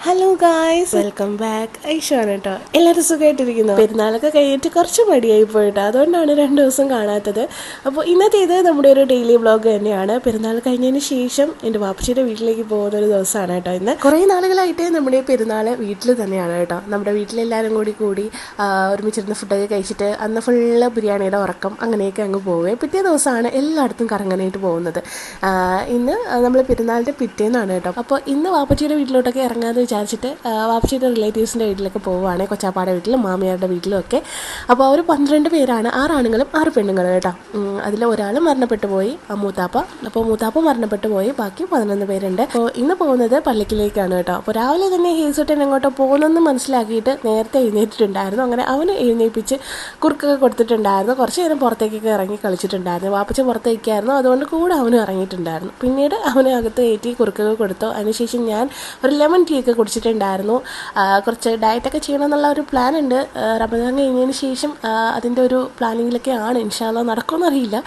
Hello guys, welcome back. ഐഷാണ് കേട്ടോ. എല്ലാവരും സുഖമായിട്ടിരിക്കുന്നു. പെരുന്നാളൊക്കെ കഴിഞ്ഞിട്ട് കുറച്ച് മടിയായി പോയിട്ടോ, അതുകൊണ്ടാണ് 2 ദിവസം കാണാത്തത്. അപ്പോൾ ഇന്നത്തെ ഇത് നമ്മുടെ ഒരു ഡെയിലി വ്ളോഗ് തന്നെയാണ്. പെരുന്നാൾ കഴിഞ്ഞതിന് ശേഷം എൻ്റെ വാപ്പച്ചിയുടെ വീട്ടിലേക്ക് പോകുന്ന ഒരു ദിവസമാണ് കേട്ടോ ഇന്ന്. കുറേ നാളുകളായിട്ട് നമ്മുടെ പെരുന്നാൾ വീട്ടിൽ തന്നെയാണ് കേട്ടോ. നമ്മുടെ വീട്ടിലെല്ലാവരും കൂടി ഒരുമിച്ചിരുന്ന് ഫുഡൊക്കെ കഴിച്ചിട്ട് അന്ന് ഫുള്ള് ബിരിയാണിയുടെ ഉറക്കം അങ്ങനെയൊക്കെ അങ്ങ് പോവുകയും പിറ്റേ ദിവസമാണ് എല്ലായിടത്തും കറങ്ങാനായിട്ട് പോകുന്നത്. ഇന്ന് നമ്മൾ പെരുന്നാളിൻ്റെ പിറ്റേന്നാണ് കേട്ടോ. അപ്പോൾ ഇന്ന് വാപ്പച്ചിയുടെ വീട്ടിലോട്ടൊക്കെ ഇറങ്ങാമെന്ന് വിചാരിച്ചിട്ട് വാപ്പച്ചിയുടെ റിലേറ്റീവ്സിൻ്റെ വീട്ടിലൊക്കെ പോവുകയാണ്, കൊച്ചാപ്പാടെ വീട്ടിലും മാമിയാരുടെ വീട്ടിലും ഒക്കെ. അപ്പോൾ അവർ 12 പേരാണ്, 6 ആണുങ്ങളും 6 പെണ്ണുങ്ങളും കേട്ടോ. അതിൽ ഒരാൾ മരണപ്പെട്ടു പോയി, മൂത്താപ്പ. അപ്പോൾ മൂത്താപ്പ മരണപ്പെട്ടു പോയി, ബാക്കി 11 പേരുണ്ട്. അപ്പോൾ ഇന്ന് പോകുന്നത് പള്ളിക്കിലേക്കാണ് കേട്ടോ. അപ്പോൾ രാവിലെ തന്നെ ഹേസുട്ടൻ എങ്ങോട്ടോ പോകുന്നെന്ന് മനസ്സിലാക്കിയിട്ട് നേരത്തെ എഴുന്നേറ്റിട്ടുണ്ടായിരുന്നു. അങ്ങനെ അവന് എഴുന്നേൽപ്പിച്ച് കുറുക്കൊക്കെ കൊടുത്തിട്ടുണ്ടായിരുന്നു. കുറച്ച് നേരം പുറത്തേക്കൊക്കെ ഇറങ്ങി കളിച്ചിട്ടുണ്ടായിരുന്നു. വാപ്പച്ച പുറത്തേക്കായിരുന്നു, അതുകൊണ്ട് കൂടെ അവനും ഇറങ്ങിയിട്ടുണ്ടായിരുന്നു. പിന്നീട് അവന് അകത്ത് കയറ്റി കുറുക്കൊക്കെ കൊടുത്തു. അതിനുശേഷം ഞാൻ ഒരു ലെമൺ ടീ ഒക്കെ കുടിച്ചിട്ടുണ്ടായിരുന്നു. കുറച്ച് ഡയറ്റൊക്കെ ചെയ്യണമെന്നുള്ള ഒരു പ്ലാൻ ഉണ്ട്. റമദാൻ കഴിഞ്ഞതിന് ശേഷം അതിൻ്റെ ഒരു പ്ലാനിങ്ങിലൊക്കെ ആണ്. ഇൻഷാ അല്ലാഹ് നടക്കുമെന്നറിയില്ല.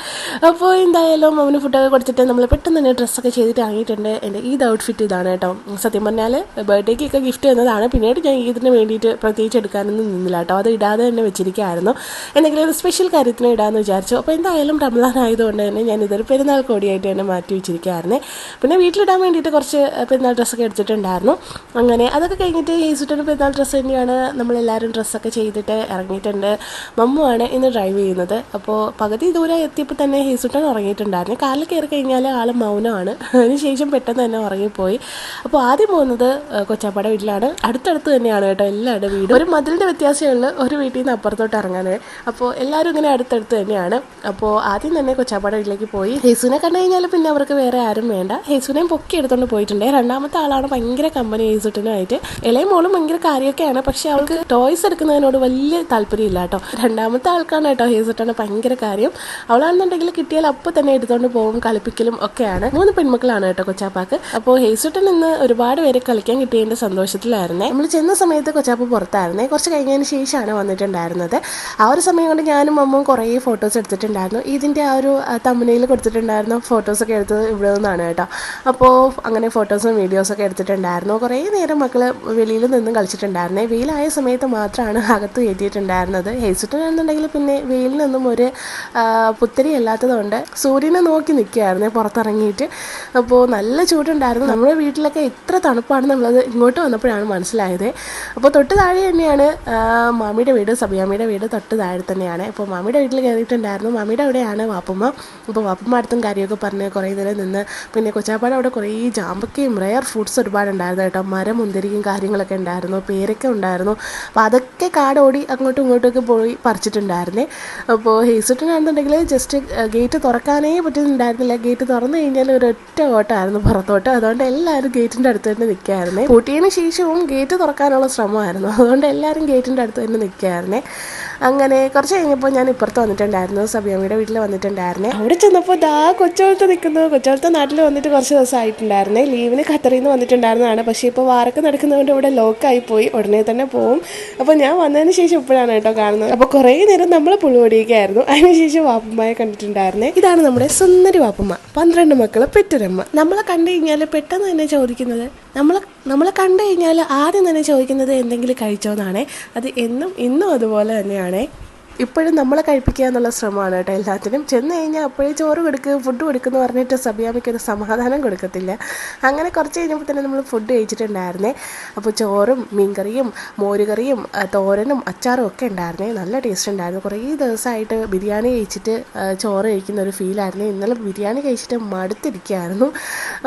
അപ്പോൾ എന്തായാലും അവന് ഫുഡൊക്കെ കൊടുത്തിട്ട് നമ്മൾ പെട്ടെന്ന് തന്നെ ഡ്രസ്സൊക്കെ ചെയ്തിട്ട് ഇറങ്ങിയിട്ടുണ്ട്. എൻ്റെ ഈദ് ഔട്ട്ഫിറ്റ് ഇതാണ് കേട്ടോ. സത്യം പറഞ്ഞാൽ ബർത്ത്ഡേക്കൊക്കെ ഗിഫ്റ്റ് തന്നതാണ്. പിന്നീട് ഞാൻ ഈദിന് വേണ്ടിയിട്ട് പ്രത്യേകിച്ച് എടുക്കാനൊന്നും നിന്നില്ല കേട്ടോ. അത് ഇടാതെ തന്നെ വെച്ചിരിക്കുകയായിരുന്നു. എന്തെങ്കിലും ഒരു സ്പെഷ്യൽ കാര്യത്തിന് ഇടാമെന്ന് വിചാരിച്ചു. അപ്പോൾ എന്തായാലും റമദാൻ ആയതുകൊണ്ട് തന്നെ ഞാൻ ഇതൊരു പെരുന്നാൾ കോടിയായിട്ട് തന്നെ മാറ്റി വെച്ചിരിക്കുകയായിരുന്നു. പിന്നെ വീട്ടിലിടാൻ വേണ്ടിയിട്ട് കുറച്ച് പെരുന്നാൾ ഡ്രസ്സൊക്കെ എടുത്തിട്ടുണ്ടായിരുന്നു. അങ്ങനെ അതൊക്കെ കഴിഞ്ഞിട്ട് ഹേസുട്ടൻ്റെ പെരുന്നാൾ ഡ്രസ്സ് തന്നെയാണ്. നമ്മളെല്ലാവരും ഡ്രസ്സൊക്കെ ചെയ്തിട്ട് ഇറങ്ങിയിട്ടുണ്ട്. മമ്മുവാണ് ഇന്ന് ഡ്രൈവ് ചെയ്യുന്നത്. അപ്പോൾ പകുതി ദൂരം എത്തിയപ്പോൾ തന്നെ ഹേസുട്ടൻ ഉറങ്ങിയിട്ടുണ്ടായിരുന്നു. കാലിൽ കയറി കഴിഞ്ഞാൽ ആൾ മൗനമാണ്. അതിനുശേഷം പെട്ടെന്ന് തന്നെ ഉറങ്ങിപ്പോയി. അപ്പോൾ ആദ്യം പോകുന്നത് കൊച്ചാപ്പാടെ വീട്ടിലാണ്. അടുത്തടുത്ത് തന്നെയാണ് കേട്ടോ എല്ലാവരുടെ വീടും. ഒരു മതിലിൻ്റെ വ്യത്യാസമുള്ള ഒരു വീട്ടിൽ നിന്ന് അപ്പുറത്തോട്ട് ഇറങ്ങാൻ. അപ്പോൾ എല്ലാവരും ഇങ്ങനെ അടുത്തടുത്ത് തന്നെയാണ്. അപ്പോൾ ആദ്യം തന്നെ കൊച്ചാപ്പാടെ വീട്ടിലേക്ക് പോയി. ഹേസുവിനെ കണ്ടു കഴിഞ്ഞാൽ പിന്നെ അവർക്ക് വേറെ ആരും വേണ്ട. ഹേസുവിനെയും പൊക്കി എടുത്തുകൊണ്ട് പോയിട്ടുണ്ട്. രണ്ടാമത്തെ ആളാണ് ഭയങ്കര കമ്പനി ഹേസുട്ടനുമായിട്ട്. ഇളയ മോളും ഭയങ്കര കാര്യമൊക്കെയാണ്, പക്ഷെ അവൾക്ക് ടോയ്സ് എടുക്കുന്നതിനോട് വലിയ താല്പര്യമില്ല കേട്ടോ. രണ്ടാമത്തെ ആൾക്കാണ് കേട്ടോ ഹേസുട്ടന് ഭയങ്കര കാര്യം. അവളാണെന്നുണ്ടെങ്കിൽ കിട്ടിയാൽ അപ്പോൾ തന്നെ എടുത്തുകൊണ്ട് പോകും, കളിപ്പിക്കലും ഒക്കെയാണ്. 3 പെൺമക്കളാണ് കേട്ടോ കൊച്ചാപ്പാക്ക്. അപ്പോൾ ഹേസുട്ടൻ ഇന്ന് ഒരുപാട് പേരെ കളിക്കാൻ കിട്ടിയതിൻ്റെ സന്തോഷത്തിലായിരുന്നേ. നമ്മൾ ചെന്ന സമയത്ത് കൊച്ചാപ്പ പുറത്തായിരുന്നേ. കുറച്ച് കഴിഞ്ഞതിന് ശേഷമാണ് വന്നിട്ടുണ്ടായിരുന്നത്. ആ ഒരു സമയം കൊണ്ട് ഞാനും അമ്മയും കുറേ ഫോട്ടോസ് എടുത്തിട്ടുണ്ടായിരുന്നു. ഇതിൻ്റെ ആ ഒരു തമ്പനയിൽ കൊടുത്തിട്ടുണ്ടായിരുന്ന ഫോട്ടോസൊക്കെ എടുത്തത് ഇവിടെ നിന്നാണ് കേട്ടോ. അപ്പോൾ അങ്ങനെ ഫോട്ടോസും വീഡിയോസൊക്കെ എടുത്തിട്ടുണ്ടായിരുന്നു. കുറേ നേരം മക്കൾ വെളിയിൽ നിന്നും കളിച്ചിട്ടുണ്ടായിരുന്നേ. വെയിലായ സമയത്ത് മാത്രമാണ് അകത്ത് കയറ്റിയിട്ടുണ്ടായിരുന്നത്. ഹേസുട്ടനാണെന്നുണ്ടെങ്കിൽ പിന്നെ വെയിലിൽ നിന്നും ഒരു പുത്തരി അല്ലാത്തതുകൊണ്ട് സൂര്യനെ നോക്കി നിൽക്കുകയായിരുന്നേ പുറത്തിറങ്ങിയിട്ട്. അപ്പോൾ നല്ല ചൂടുണ്ടായിരുന്നു. നമ്മുടെ വീട്ടിലൊക്കെ എത്ര തണുപ്പാണെന്നുള്ളത് ഇങ്ങോട്ട് വന്നപ്പോഴാണ് മനസ്സിലായത്. അപ്പോൾ തൊട്ട് താഴെ തന്നെയാണ് മാമിയുടെ വീട്, സബിയാമ്മയുടെ വീട് തൊട്ട് താഴെ തന്നെയാണ്. അപ്പോൾ മാമിയുടെ വീട്ടിൽ കയറിയിട്ടുണ്ടായിരുന്നു. മാമിയുടെ അവിടെയാണ് വാപ്പമ്മ. അപ്പോൾ വാപ്പമ്മ അടുത്തും കാര്യമൊക്കെ പറഞ്ഞ് കുറേ നേരം നിന്ന്. പിന്നെ കൊച്ചാപ്പാട് അവിടെ കുറേ ജാമ്പക്കയും റെയർ ഫ്രൂട്ട്സ് ഒരുപാടുണ്ടായിരുന്നു കേട്ടോ. മരം മുന്തിരിക്കും കാര്യങ്ങളൊക്കെ ഉണ്ടായിരുന്നു, പേരൊക്കെ ഉണ്ടായിരുന്നു. അപ്പോൾ അതൊക്കെ കാടോടി അങ്ങോട്ടും ഇങ്ങോട്ടൊക്കെ പോയി പറിച്ചിട്ടുണ്ടായിരുന്നേ. അപ്പോൾ ഹേസുട്ടനാണെന്നുണ്ടെങ്കിൽ ജസ്റ്റ് ഗേറ്റ് തുറക്കാനേ പറ്റുന്നുണ്ടായിരുന്നില്ല. ഗേറ്റ് തുറന്നു കഴിഞ്ഞാൽ ഒരൊറ്റ ഓട്ടമായിരുന്നു പുറത്തോട്ട്. അതുകൊണ്ട് എല്ലാവരും ഗേറ്റിൻ്റെ അടുത്ത് തന്നെ നിൽക്കുകയായിരുന്നേ. പൂട്ടിയതിന് ശേഷവും ഗേറ്റ് തുറക്കാനുള്ള ശ്രമമായിരുന്നു. അതുകൊണ്ട് എല്ലാവരും ഗേറ്റിൻ്റെ അടുത്ത് തന്നെ നിൽക്കുകയായിരുന്നേ. അങ്ങനെ കുറച്ച് കഴിഞ്ഞപ്പോൾ ഞാൻ ഇപ്പുറത്ത് വന്നിട്ടുണ്ടായിരുന്നു, സബിയമ്മയുടെ വീട്ടിൽ വന്നിട്ടുണ്ടായിരുന്നേ. അവിടെ ചെന്നപ്പോൾ കൊച്ചോളത്ത് നിൽക്കുന്നു. കൊച്ചോളത്തെ നാട്ടിൽ വന്നിട്ട് കുറച്ച് ദിവസമായിട്ടുണ്ടായിരുന്നേ. ലീവിന് ഖത്തറിൽ നിന്ന് വന്നിട്ടുണ്ടായിരുന്നതാണ്. പക്ഷേ ഇപ്പോൾ വാറൊക്കെ നടക്കുന്നതുകൊണ്ട് ഇവിടെ ലോക്കായി പോയി, ഉടനെ തന്നെ പോവും. അപ്പോൾ ഞാൻ വന്നതിന് ശേഷം ഇപ്പോഴാണ് കേട്ടോ കാണുന്നത്. അപ്പോൾ കുറേ നേരം നമ്മൾ പുളിപൊടിയൊക്കെയായിരുന്നു. അതിനുശേഷം വാപ്പമ്മയെ കണ്ടിട്ടുണ്ടായിരുന്നേ. ഇതാണ് നമ്മുടെ സുന്ദരി വാപ്പമ്മ, 12 മക്കൾ പെറ്റൊരമ്മ. നമ്മളെ കണ്ടു കഴിഞ്ഞാൽ പെട്ടെന്ന് തന്നെ ചോദിക്കുന്നത്, നമ്മളെ കണ്ടു കഴിഞ്ഞാൽ ആദ്യം തന്നെ ചോദിക്കുന്നത് എന്തെങ്കിലും കഴിച്ചോന്നാണേ. അത് ഇന്നും അതുപോലെ തന്നെയാണേ. ഇപ്പോഴും നമ്മളെ കഴിപ്പിക്കുക എന്നുള്ള ശ്രമമാണ് കേട്ടോ എല്ലാത്തിനും. ചെന്ന് കഴിഞ്ഞാൽ അപ്പോഴേ ചോറ് കൊടുക്കുക, ഫുഡ് കൊടുക്കുമെന്ന് പറഞ്ഞിട്ട് സബിയാമ്മയ്ക്കൊരു സമാധാനം കൊടുക്കത്തില്ല. അങ്ങനെ കുറച്ച് കഴിഞ്ഞപ്പോൾ തന്നെ നമ്മൾ ഫുഡ് കഴിച്ചിട്ടുണ്ടായിരുന്നേ. അപ്പോൾ ചോറും മീൻകറിയും മോരുകറിയും തോരനും അച്ചാറും ഒക്കെ ഉണ്ടായിരുന്നേ. നല്ല ടേസ്റ്റ് ഉണ്ടായിരുന്നു. കുറേ ദിവസമായിട്ട് ബിരിയാണി കഴിച്ചിട്ട് ചോറ് കഴിക്കുന്ന ഒരു ഫീലായിരുന്നു. ഇന്നലെ ബിരിയാണി കഴിച്ചിട്ട് മടുത്തിരിക്കുകയായിരുന്നു.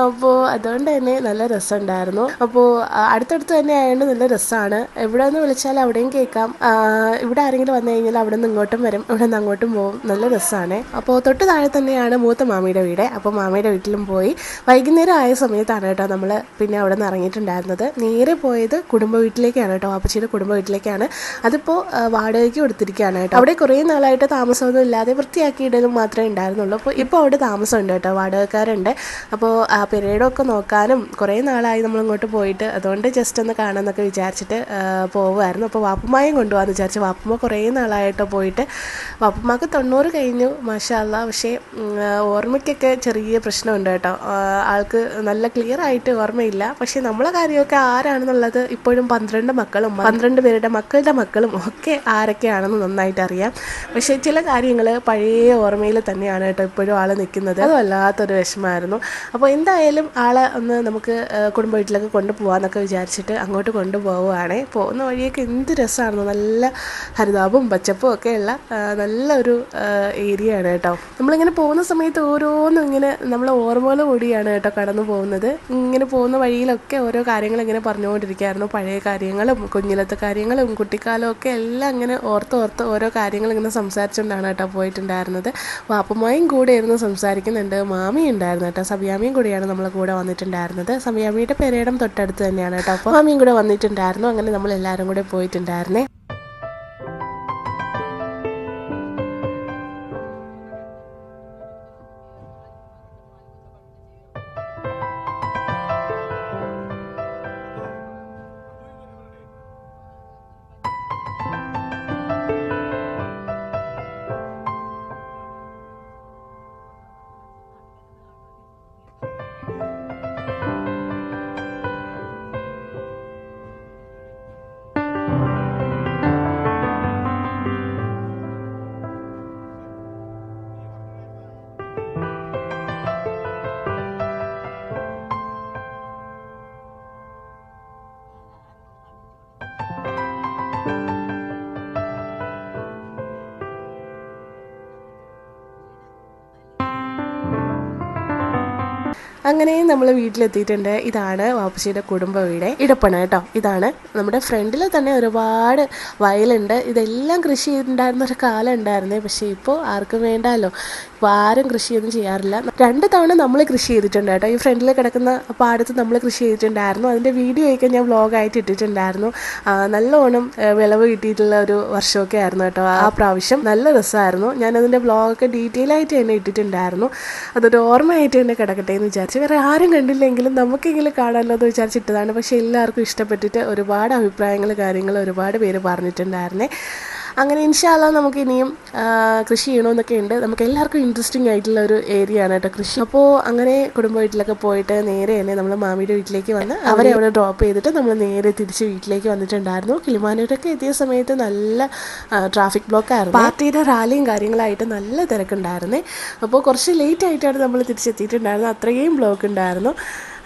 അപ്പോൾ അതുകൊണ്ട് തന്നെ നല്ല രസമുണ്ടായിരുന്നു. അപ്പോൾ അടുത്തടുത്ത് തന്നെ ആയതുകൊണ്ട് നല്ല രസമാണ്. എവിടെ നിന്ന് വിളിച്ചാൽ അവിടെയും കേൾക്കാം. ഇവിടെ ആരെങ്കിലും വന്നു കഴിഞ്ഞാൽ അവിടെ നിന്ന് ഇങ്ങോട്ടും വരും, ഇവിടെ നിന്ന് അങ്ങോട്ടും പോകും. നല്ല രസമാണ്. അപ്പോൾ തൊട്ട് താഴെ തന്നെയാണ് മൂത്ത മാമിയുടെ വീട്. അപ്പോൾ മാമിയുടെ വീട്ടിലും പോയി. വൈകുന്നേരം ആയ സമയത്താണ് കേട്ടോ നമ്മൾ പിന്നെ അവിടെ നിന്ന് ഇറങ്ങിയിട്ടുണ്ടായിരുന്നത്. നേരെ പോയത് കുടുംബ വീട്ടിലേക്കാണ് കേട്ടോ, വാപ്പച്ചിയുടെ കുടുംബ വീട്ടിലേക്കാണ്. അതിപ്പോൾ വാടകയ്ക്ക് കൊടുത്തിരിക്കുകയാണ് കേട്ടോ. അവിടെ കുറേ നാളായിട്ട് താമസമൊന്നും ഇല്ലാതെ വൃത്തിയാക്കിയിടലും മാത്രമേ ഉണ്ടായിരുന്നുള്ളൂ. അപ്പോൾ ഇപ്പോൾ അവിടെ താമസമുണ്ട് കേട്ടോ, വാടകക്കാരുണ്ട്. അപ്പോൾ ആ പെരേഡൊക്കെ നോക്കാനും കുറേ നാളായി നമ്മളിങ്ങോട്ട് പോയിട്ട്, അതുകൊണ്ട് ജസ്റ്റ് ഒന്ന് കാണാമെന്നൊക്കെ വിചാരിച്ചിട്ട് പോകുമായിരുന്നു. അപ്പോൾ വാപ്പമ്മയും കൊണ്ടുപോകാമെന്ന് വിചാരിച്ചു. വാപ്പമ്മ കുറേ നാളായിട്ടോ പോയിട്ട്. വാപ്പുമ്മക്ക് 90 കഴിഞ്ഞു മാഷാ അല്ലാ. പക്ഷേ ഓർമ്മയ്ക്കൊക്കെ ചെറിയ പ്രശ്നമുണ്ട് കേട്ടോ. ആൾക്ക് നല്ല ക്ലിയർ ആയിട്ട് ഓർമ്മയില്ല. പക്ഷേ നമ്മളെ കാര്യമൊക്കെ ആരാണെന്നുള്ളത് ഇപ്പോഴും 12 മക്കളും 12 പേരുടെ മക്കളുടെ മക്കളും ഒക്കെ ആരൊക്കെയാണെന്ന് നന്നായിട്ട് അറിയാം. പക്ഷേ ചില കാര്യങ്ങൾ പഴയ ഓർമ്മയിൽ തന്നെയാണ് കേട്ടോ ഇപ്പോഴും ആൾ നിൽക്കുന്നത്. അത് വല്ലാത്തൊരു വിഷമമായിരുന്നു. അപ്പോൾ എന്തായാലും ആളെ ഒന്ന് നമുക്ക് കുടുംബ വീട്ടിലൊക്കെ കൊണ്ടുപോകാമെന്നൊക്കെ വിചാരിച്ചിട്ട് അങ്ങോട്ട് കൊണ്ടുപോവുകയാണേ. പോകുന്ന വഴിയൊക്കെ എന്ത് രസമായിരുന്നു, നല്ല ഹരിതാപവും പച്ചപ്പും ഒക്കെയുള്ള നല്ലൊരു ഏരിയ ആണ് കേട്ടോ. നമ്മളിങ്ങനെ പോകുന്ന സമയത്ത് ഓരോന്നും ഇങ്ങനെ നമ്മളെ ഓർമ്മകൾ കൂടിയാണ് കേട്ടോ കടന്നു പോകുന്നത്. ഇങ്ങനെ പോകുന്ന വഴിയിലൊക്കെ ഓരോ കാര്യങ്ങൾ ഇങ്ങനെ പറഞ്ഞുകൊണ്ടിരിക്കുകയായിരുന്നു. പഴയ കാര്യങ്ങളും കുഞ്ഞിലത്തെ കാര്യങ്ങളും കുട്ടിക്കാലവും ഒക്കെ എല്ലാം ഇങ്ങനെ ഓർത്ത് ഓരോ കാര്യങ്ങൾ ഇങ്ങനെ സംസാരിച്ചുകൊണ്ടാണ് കേട്ടോ പോയിട്ടുണ്ടായിരുന്നത്. വാപ്പുമ്മയും കൂടെ ഇരുന്ന് സംസാരിക്കുന്നുണ്ട്, മാമി ഉണ്ടായിരുന്നു കേട്ടോ. സബിയാമിയും കൂടെയാണ് നമ്മളെ കൂടെ വന്നിട്ടുണ്ടായിരുന്നത്. സബിയാമിയുടെ പെരേടം തൊട്ടടുത്ത് തന്നെയാണ് കേട്ടോ. അപ്പോൾ മാമിയും കൂടെ വന്നിട്ടുണ്ടായിരുന്നു. അങ്ങനെ നമ്മൾ എല്ലാവരും കൂടെ പോയിട്ടുണ്ടായിരുന്നേ. അങ്ങനെ നമ്മൾ വീട്ടിലെത്തിയിട്ടുണ്ട്. ഇതാണ് വാപ്പച്ചിയുടെ കുടുംബ വീട്, ഇടപ്പണ കേട്ടോ. ഇതാണ് നമ്മുടെ ഫ്രണ്ടിൽ തന്നെ ഒരുപാട് വയലുണ്ട്. ഇതെല്ലാം കൃഷി ചെയ്തിട്ടുണ്ടായിരുന്ന ഒരു കാലം ഉണ്ടായിരുന്നേ. പക്ഷേ ഇപ്പോൾ ആർക്കും വേണ്ടല്ലോ, ഇപ്പോൾ ആരും കൃഷിയൊന്നും ചെയ്യാറില്ല. 2 തവണ നമ്മൾ കൃഷി ചെയ്തിട്ടുണ്ട് കേട്ടോ. ഈ ഫ്രണ്ടിൽ കിടക്കുന്ന പാടത്ത് നമ്മൾ കൃഷി ചെയ്തിട്ടുണ്ടായിരുന്നു. അതിൻ്റെ വീഡിയോ ഒക്കെ ഞാൻ വ്ളോഗായിട്ട് ഇട്ടിട്ടുണ്ടായിരുന്നു. നല്ലോണം വിളവ് കിട്ടിയിട്ടുള്ള ഒരു വർഷമൊക്കെ ആയിരുന്നു കേട്ടോ ആ പ്രാവശ്യം. നല്ല രസമായിരുന്നു. ഞാനതിൻ്റെ വ്ളോഗൊക്കെ ഡീറ്റെയിൽ ആയിട്ട് തന്നെ ഇട്ടിട്ടുണ്ടായിരുന്നു. അതൊരു ഓർമ്മയായിട്ട് തന്നെ കിടക്കട്ടെ എന്ന് വിചാരിച്ചു. വേറെ ആരും കണ്ടില്ലെങ്കിലും നമുക്കെങ്കിലും കാണാമല്ലോ എന്ന് വിചാരിച്ചിട്ടതാണ്. പക്ഷേ എല്ലാവർക്കും ഇഷ്ടപ്പെട്ടിട്ട് ഒരുപാട് അഭിപ്രായങ്ങൾ കാര്യങ്ങൾ ഒരുപാട് പേര് പറഞ്ഞിട്ടുണ്ടായിരുന്നേ. അങ്ങനെ ഇൻഷാ അല്ലാ നമുക്ക് ഇനിയും കൃഷി ചെയ്യണമെന്നൊക്കെ ഉണ്ട്. നമുക്ക് എല്ലാവർക്കും ഇൻട്രസ്റ്റിംഗ് ആയിട്ടുള്ള ഒരു ഏരിയ ആണ് കേട്ടോ കൃഷി. അപ്പോൾ അങ്ങനെ കുടുംബ വീട്ടിലൊക്കെ പോയിട്ട് നേരെ തന്നെ നമ്മൾ മാമിയുടെ വീട്ടിലേക്ക് വന്ന് അവരെ അവിടെ ഡ്രോപ്പ് ചെയ്തിട്ട് നമ്മൾ നേരെ തിരിച്ച് വീട്ടിലേക്ക് വന്നിട്ടുണ്ടായിരുന്നു. കിളിമാനൂരൊക്കെ എത്തിയ സമയത്ത് നല്ല ട്രാഫിക് ബ്ലോക്ക് ആയിരുന്നു. പാർട്ടിയുടെ റാലിയും കാര്യങ്ങളായിട്ട് നല്ല തിരക്കുണ്ടായിരുന്നേ. അപ്പോൾ കുറച്ച് ലേറ്റ് ആയിട്ടാണ് നമ്മൾ തിരിച്ചെത്തിയിട്ടുണ്ടായിരുന്നത്. അത്രയും ബ്ലോക്ക് ഉണ്ടായിരുന്നു.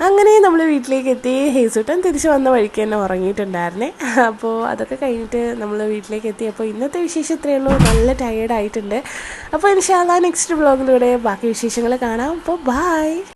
അങ്ങനെ നമ്മൾ വീട്ടിലേക്ക് എത്തി. ഹേസുട്ടൻ തിരിച്ച് വന്ന വഴിക്ക് തന്നെ ഉറങ്ങിയിട്ടുണ്ടായിരുന്നേ. അപ്പോൾ അതൊക്കെ കഴിഞ്ഞിട്ട് നമ്മൾ വീട്ടിലേക്ക് എത്തി. അപ്പോൾ ഇന്നത്തെ വിശേഷം ഇത്രയേ ഉള്ളൂ. നല്ല ടയേർഡായിട്ടുണ്ട്. അപ്പോൾ ഇൻഷാ അല്ലാ നെക്സ്റ്റ് വ്ളോഗിലൂടെ ബാക്കി വിശേഷങ്ങൾ കാണാം. അപ്പോൾ ബൈ.